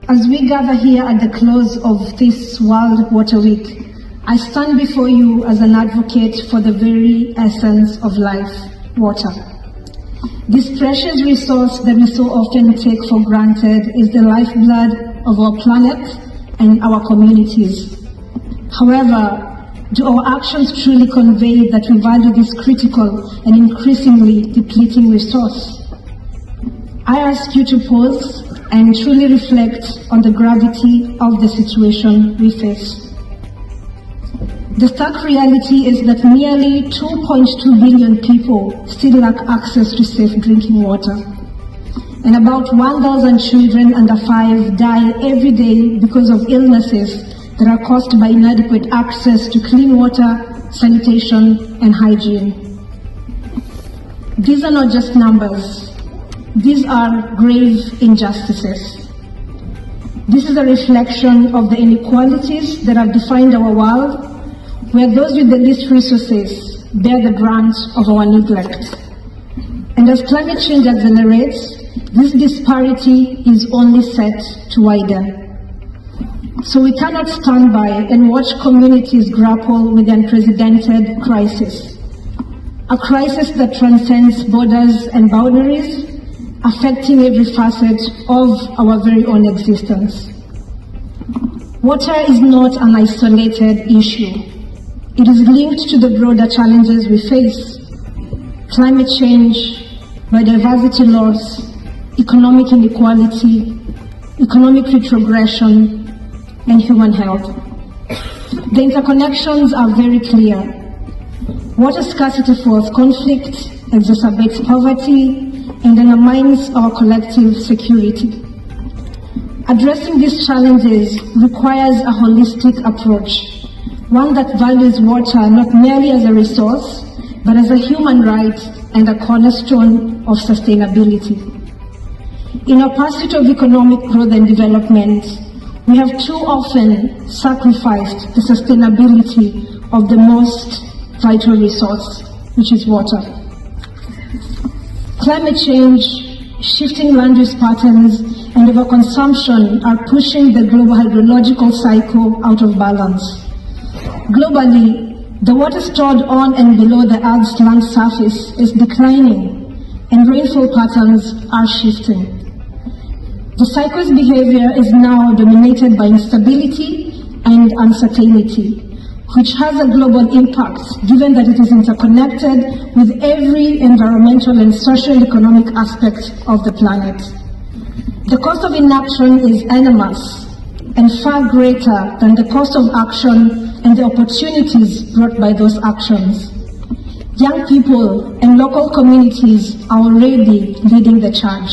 As we gather here at the close of this World Water Week, I stand before you as an advocate for the very essence of life, water. This precious resource that we so often take for granted is the lifeblood of our planet and our communities. However, do our actions truly convey that we value this critical and increasingly depleting resource? I ask you to pause and truly reflect on the gravity of the situation we face. The stark reality is that nearly 2.2 billion people still lack access to safe drinking water. And about 1,000 children under 5 die every day because of illnesses that are caused by inadequate access to clean water, sanitation, and hygiene. These are not just numbers. These are grave injustices. This is a reflection of the inequalities that have defined our world, where those with the least resources bear the brunt of our neglect. And as climate change accelerates, this disparity is only set to widen. So we cannot stand by and watch communities grapple with the unprecedented crisis. A crisis that transcends borders and boundaries, affecting every facet of our very own existence. Water is not an isolated issue. It is linked to the broader challenges we face: climate change, biodiversity loss, economic inequality, economic retrogression, and human health. The interconnections are very clear. Water scarcity fuels conflict, exacerbates poverty, and undermines our collective security. Addressing these challenges requires a holistic approach, one that values water not merely as a resource, but as a human right and a cornerstone of sustainability. In our pursuit of economic growth and development, we have too often sacrificed the sustainability of the most vital resource, which is water. Climate change, shifting land use patterns, and overconsumption are pushing the global hydrological cycle out of balance. Globally, the water stored on and below the Earth's land surface is declining, and rainfall patterns are shifting. The cycle's behavior is now dominated by instability and uncertainty, which has a global impact given that it is interconnected with every environmental and socio-economic aspect of the planet. The cost of inaction is enormous and far greater than the cost of action and the opportunities brought by those actions. Young people and local communities are already leading the charge.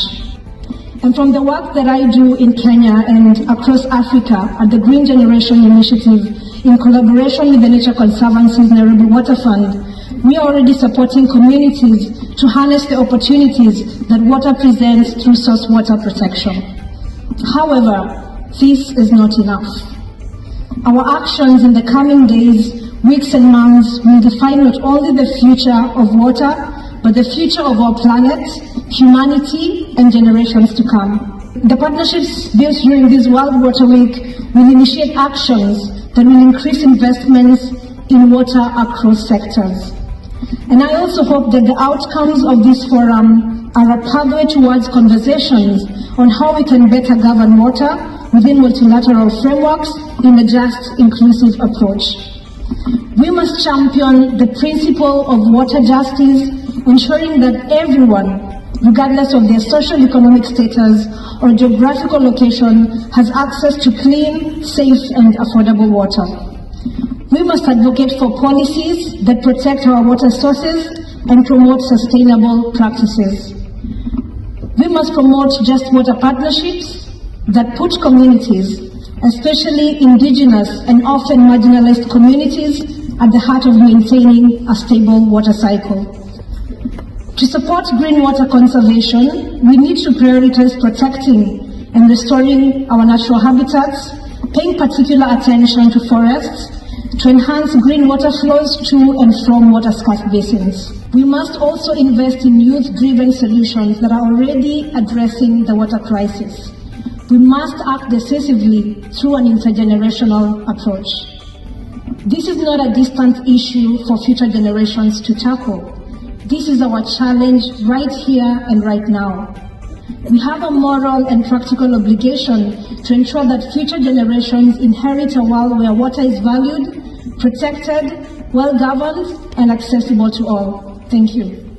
And from the work that I do in Kenya and across Africa at the Green Generation Initiative, in collaboration with the Nature Conservancy's Nairobi Water Fund, we are already supporting communities to harness the opportunities that water presents through source water protection. However, this is not enough. Our actions in the coming days, weeks and months will define not only the future of water, but the future of our planet, humanity, and generations to come. The partnerships built during this World Water Week will initiate actions that will increase investments in water across sectors. And I also hope that the outcomes of this forum are a pathway towards conversations on how we can better govern water within multilateral frameworks in a just, inclusive approach. We must champion the principle of water justice, ensuring that everyone, regardless of their social-economic status or geographical location, has access to clean, safe, and affordable water. We must advocate for policies that protect our water sources and promote sustainable practices. We must promote just water partnerships that put communities, especially indigenous and often marginalized communities, at the heart of maintaining a stable water cycle. To support green water conservation, we need to prioritize protecting and restoring our natural habitats, paying particular attention to forests, to enhance green water flows to and from water-scarce basins. We must also invest in youth-driven solutions that are already addressing the water crisis. we must act decisively through an intergenerational approach. This is not a distant issue for future generations to tackle. This is our challenge right here and right now. We have a moral and practical obligation to ensure that future generations inherit a world where water is valued, protected, well-governed, and accessible to all. Thank you.